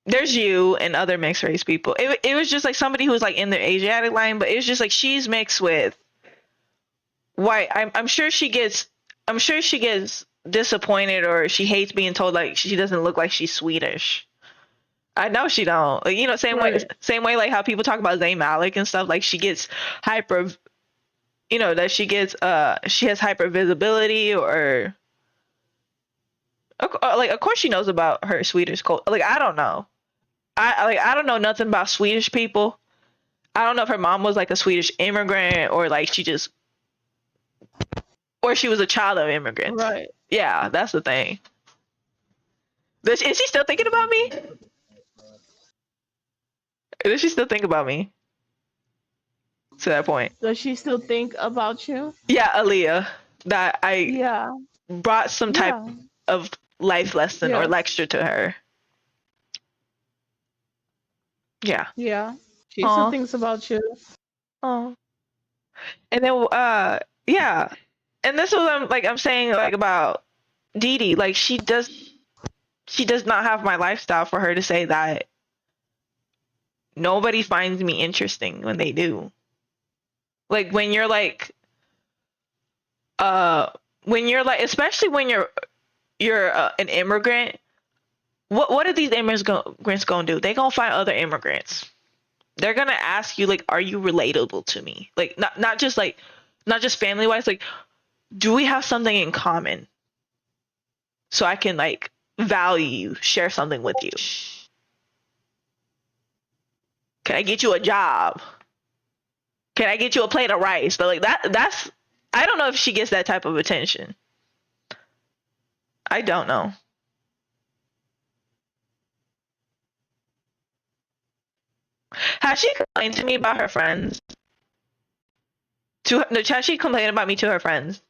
There's you and other mixed race people. It was just like somebody who's like in the Asiatic line, but it was just like she's mixed with white. I'm sure she gets disappointed or she hates being told like she doesn't look like she's Swedish. I know she don't. Like, same way like how people talk about Zayn Malik and stuff, like she gets hyper, that she has hyper visibility or like of course she knows about her Swedish culture. Like I don't know. I don't know nothing about Swedish people. I don't know if her mom was like a Swedish immigrant or like she was a child of immigrants. Right. Yeah, that's the thing. Is she still thinking about me? Does she still think about me? To that point. Does she still think about you? Yeah, Aaliyah. That I brought some type of life lesson or lecture to her. Yeah. Yeah. She still thinks about you. Oh. And then yeah. And this is what I'm saying like about Dee Dee. Like she does not have my lifestyle for her to say that nobody finds me interesting when they do. Like when you're like especially when you're an immigrant, what are these immigrants gonna do? They gonna find other immigrants. They're gonna ask you like, are you relatable to me? Like not just family wise, like do we have something in common? So I can like value you, share something with you. Can I get you a job? Can I get you a plate of rice? But like that's I don't know if she gets that type of attention. I don't know. Has she complained to me about her friends? Has she complained about me to her friends?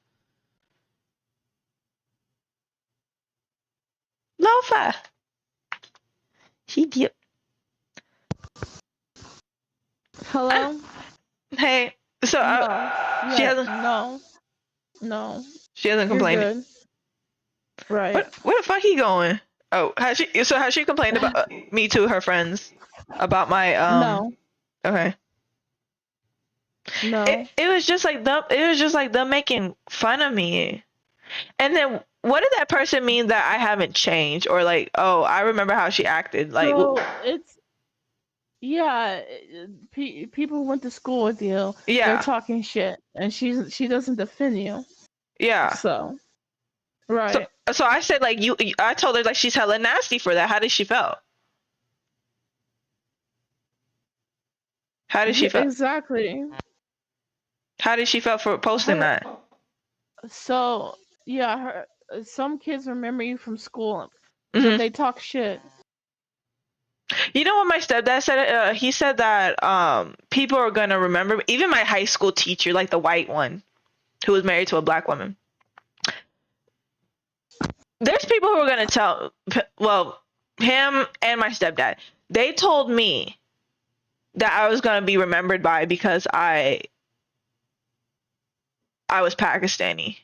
Lofa. She did. Hello? Hey, so No. she Yeah, hasn't no. No. she hasn't You're complained. good. Right. Where the fuck he going? Oh, has she complained about me to her friends about my No. okay. No. It was just like them making fun of me. And then what did that person mean that I haven't changed or like, oh, I remember how she acted like So it's yeah, people went to school with you. They're yeah. talking shit, and she doesn't defend you. Yeah. So So right. so I said like I told her like she's hella nasty for that. How did she feel? How did she Yeah, feel? exactly. How did she feel for posting Her. that? So yeah, her. Some kids remember you from school, so Hmm. they talk shit. You know what my stepdad said? He said that people are gonna remember me. Even my high school teacher, like the white one, who was married to a black woman. There's people who are gonna tell. Well, him and my stepdad. They told me that I was gonna be remembered by because I was Pakistani.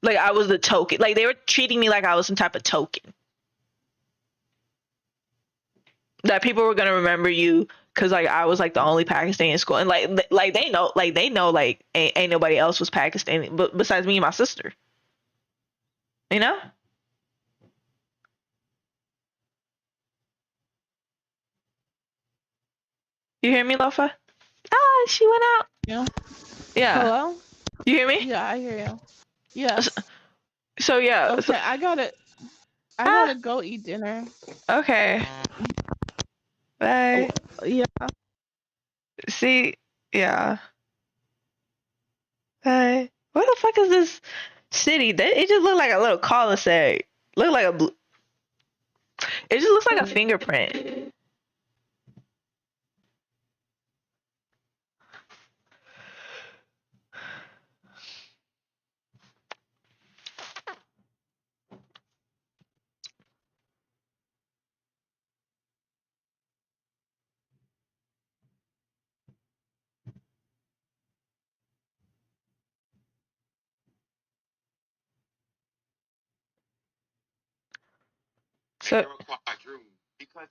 Like I was the token. Like they were treating me like I was some type of token. That people were gonna remember you because like I was like the only Pakistani in school, and like they know like ain't nobody else was Pakistani, but besides me and my sister, you know. You hear me, Lofa? Ah, she went out. Yeah. Yeah, Hello. you hear me? Yeah, I hear you. Yes. So yeah. So, Okay, I gotta ah, go eat dinner. okay. Oh, Bye. yeah. See, yeah. Bye. Where the fuck is this city? It just looked like a little commissary. Look like a. It just looks like a fingerprint. So because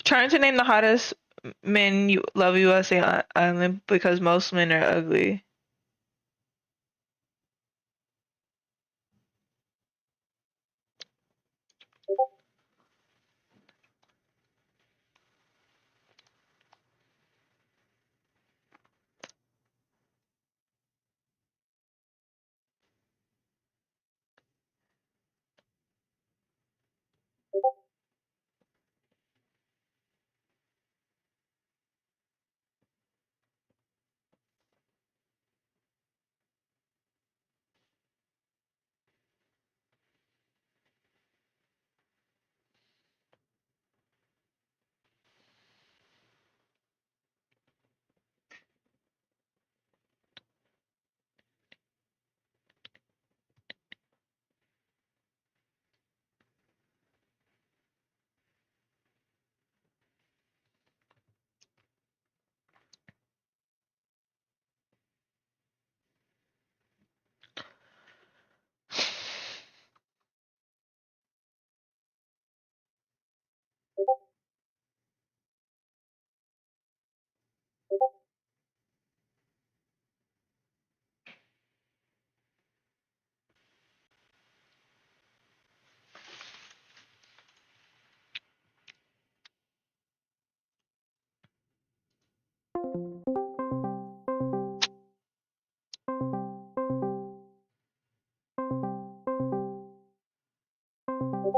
trying to name the hottest men you love USA Island because most men are ugly. Hi.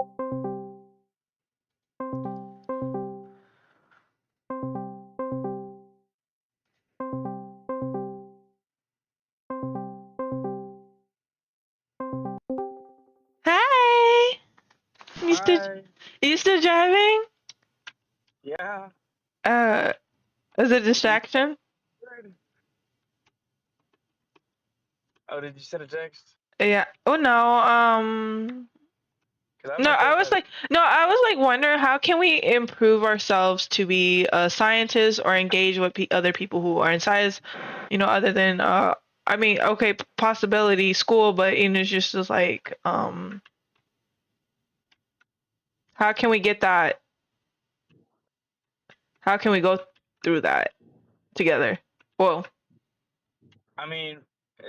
Hi. You still driving? Yeah. Is it a distraction? Good. Oh, did you send a text? Yeah. Oh no. Cause I No, might I text was that. like, no, I was like wondering how can we improve ourselves to be scientists or engage with other people who are in science, other than I mean, okay, possibility school, but it's just like how can we get that? How can we go through that together? Well, I mean,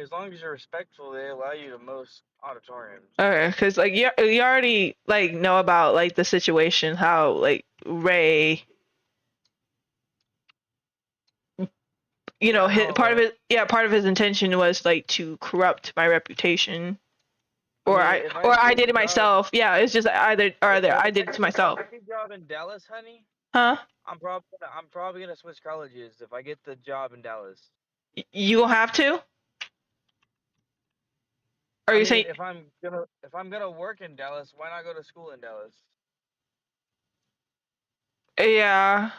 as long as you're respectful, they allow you to most auditoriums. okay, because like you already like know about like the situation, how like Ray, Yeah, I his, know that. part of his intention was like to corrupt my reputation. I Or mean, I if I or get I a did it job, myself. Yeah, it's just either or if either I, I did it to myself. if I get a job in Dallas, honey, Huh? I'm probably gonna switch colleges if I get the job in Dallas. You gonna have to? Or I you mean, saying if I'm gonna work in Dallas, why not go to school in Dallas? yeah.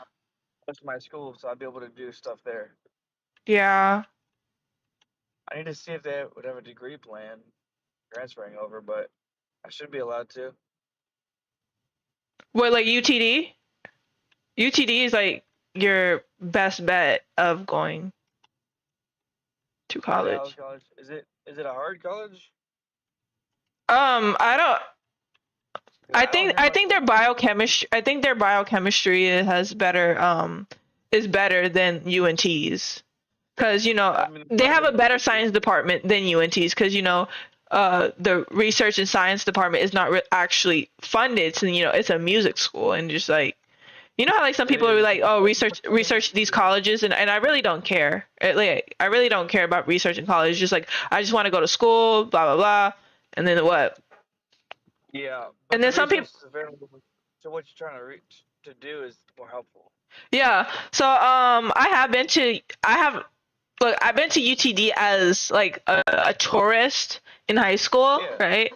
That's my school, so I'll be able to do stuff there. Yeah. I need to see if they would have a degree plan transferring over, but I should be allowed to. What like UTD? UTD is like your best bet of going to Dallas college. College. Is it a hard college? I don't 'Cause I don't hear I much think their about. biochemistry has better is better than UNT's. Because they have a better science department than UNT's because the research and science department is not actually funded, so it's a music school, and just like how like some It people are is. like, oh, research these colleges, and I really don't care. Like I really don't care about research in college. Just like I just want to go to school, blah blah blah, and then what? Yeah, but And the then some research people, is available. So what you're trying to reach to do is more helpful. yeah. So look, I've been to UTD as like a tourist in high school, Yeah. right?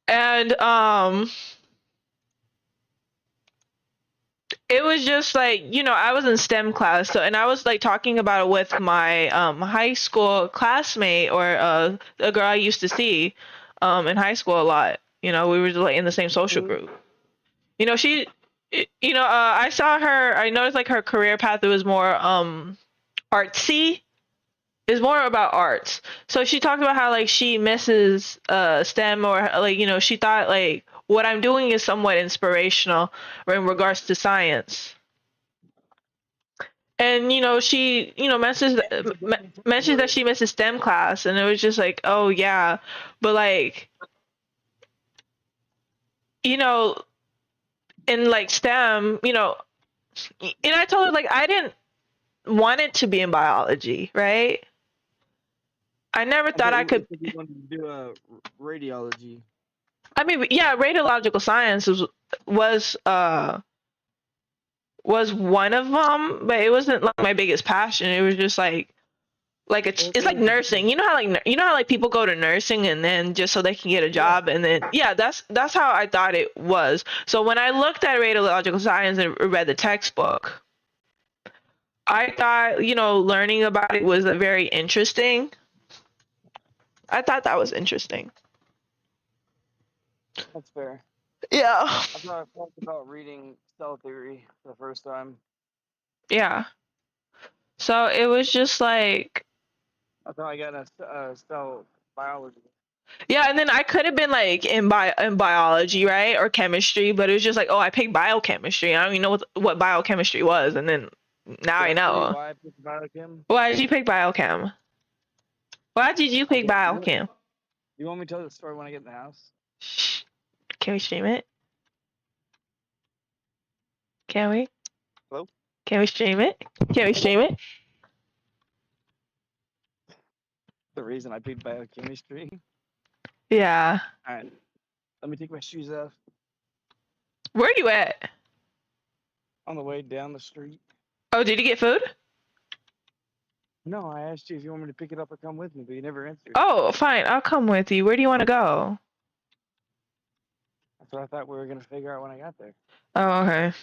And it was just like, I was in STEM class, so and I was like talking about it with my high school classmate or a girl I used to see in high school a lot. We were just like in the same social group. She I saw her, I noticed like her career path, it was more artsy. It's more about arts. So she talked about how like she misses STEM, or like she thought like what I'm doing is somewhat inspirational in regards to science. And she mentions that she misses STEM class, and it was just like, oh yeah, but like you know in like STEM, and I told her like I didn't want it to be in biology, right? I never I thought thought I you could. said you wanted to do radiology. I mean, yeah, radiological science was uh was one of them, but it wasn't like my biggest passion. It was just like it's like nursing. You know how like people go to nursing and then just so they can get a Yeah. job, and then yeah, that's how I thought it was. So when I looked at radiological science and read the textbook, I thought learning about it was very interesting. I thought that was interesting. That's fair. Yeah. I thought I talked about reading cell theory for the first time. Yeah. So it was just like, I thought I got a cell biology. yeah, and then I could have been like in biology, right, or chemistry, but it was just like, oh, I picked biochemistry. I don't even know what biochemistry was, and then now Can I I tell you know. why I picked biochem? Why did you pick biochem? Why did you pick Okay. biochem? You want me to tell the story when I get in the house? Shh. Can we stream it? Can we? Hello? Can we stream it? Can we stream it? The reason I picked biochemistry. Yeah. Alright. Let me take my shoes off. Where are you at? On the way down the street. Oh, did you get food? No, I asked you if you want me to pick it up or come with me, but you never answered. Oh, fine. I'll come with you. Where do you want to go? That's what I thought we were gonna figure out when I got there. Oh, okay.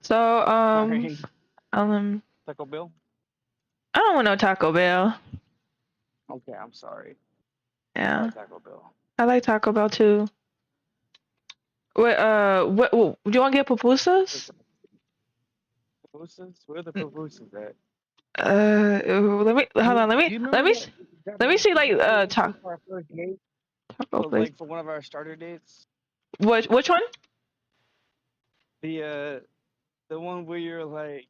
So, Sorry. Taco Bell? I don't want no Taco Bell. Okay, I'm sorry. Yeah, Like Taco Bell. I like Taco Bell too. Wait, what do you want to get pupusas? Pupusas? Where are the pupusas at? Let me hold on. Do you remember Let me see like for our first date? taco So, place. like for one of our starter dates? Which one? The one where you're like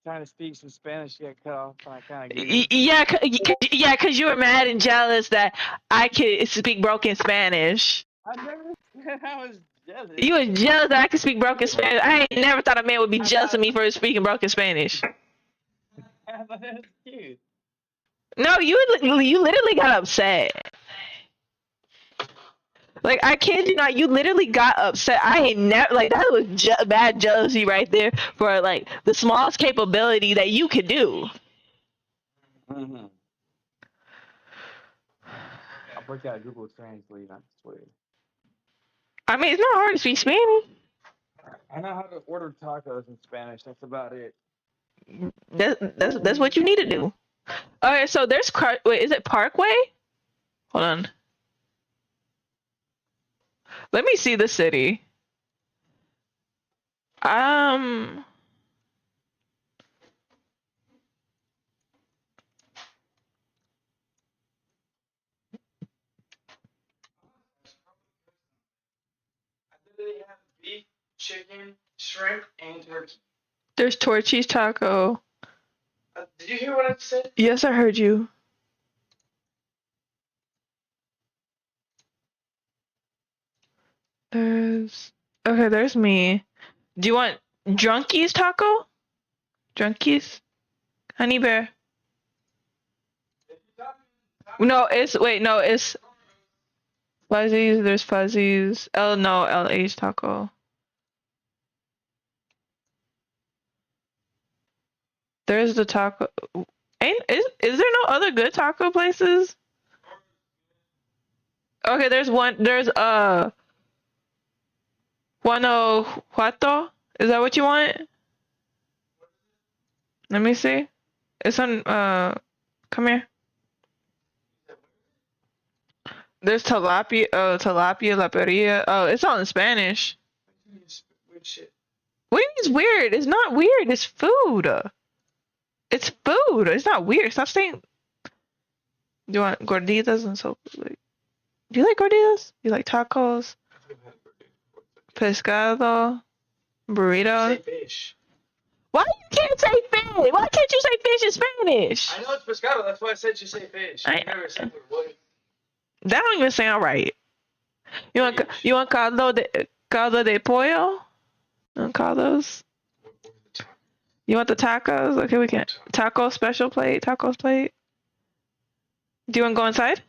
trying to speak some Spanish, you got cut off, and I kind of gave you. Yeah, cause you were mad and jealous that I could speak broken Spanish. I never said I was jealous. You was jealous that I could speak broken Spanish. I ain't never thought a man would be jealous of me for speaking broken Spanish. I thought that was cute. No, you literally got upset. Like, I kid you not, you literally got upset. I ain't never, like, that was bad jealousy right there for, like, the smallest capability that you could do. Mm-hmm. I'll break out Google Translate, I swear. I mean, it's not hard to speak Spanish. I know how to order tacos in Spanish, that's about it. That's what you need to do. Okay, so there's, wait, is it Parkway? Hold on. Let me see the city. They have beef, chicken, shrimp, and turkey. There's Torchy's Taco. Did you hear what I said? Yes, I heard you. There's me. Do you want Drunky's Taco? Drunky's? Honey Bear. No, it's Fuzzies. There's Fuzzies. LH Taco. There's the taco. Is there no other good taco places? Okay, there's Guanajuato. Is that what you want? Let me see. It's on come here. There's tilapia, laperia. Oh, it's all in Spanish. Weird shit. What do you mean it's weird? It's not weird. It's food. It's food. It's not weird. Stop saying. Do you want gorditas and so? Like, do you like gorditas? You like tacos? Pescado, burrito. Say fish. Why you can't say fish? Why can't you say fish in Spanish? I know it's pescado. That's why I said you say fish. I never said what. That don't even sound right. You want caldo de pollo? You want caldos? You want the tacos? Okay, we can taco special plate. Tacos plate. Do you want to go inside?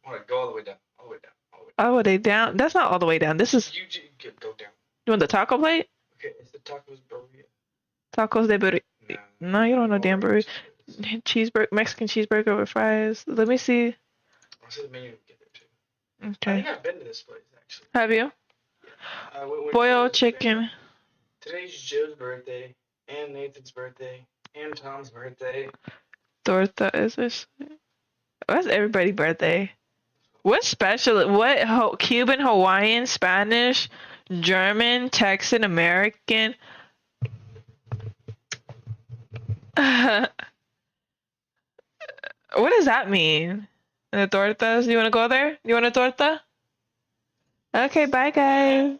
I want to go all the way down. All the way down. All the way down. That's not all the way down. This is. You go down. You want the taco plate? Okay, it's the tacos burrito. Tacos de burrito. No, you don't know damn burrito. Cheeseburger, Mexican cheeseburger with fries. Let me see. I'll see the menu and get there too. Okay. I think I've been to this place actually. Have you? Yeah. Boiled chicken. Today's Joe's birthday, and Nathan's birthday, and Tom's birthday. Torta is this? What's everybody's birthday? What's special? What Cuban, Hawaiian, Spanish, German, Texan, American? What does that mean? The tortas? You want to go there? You want a torta? Okay, bye guys.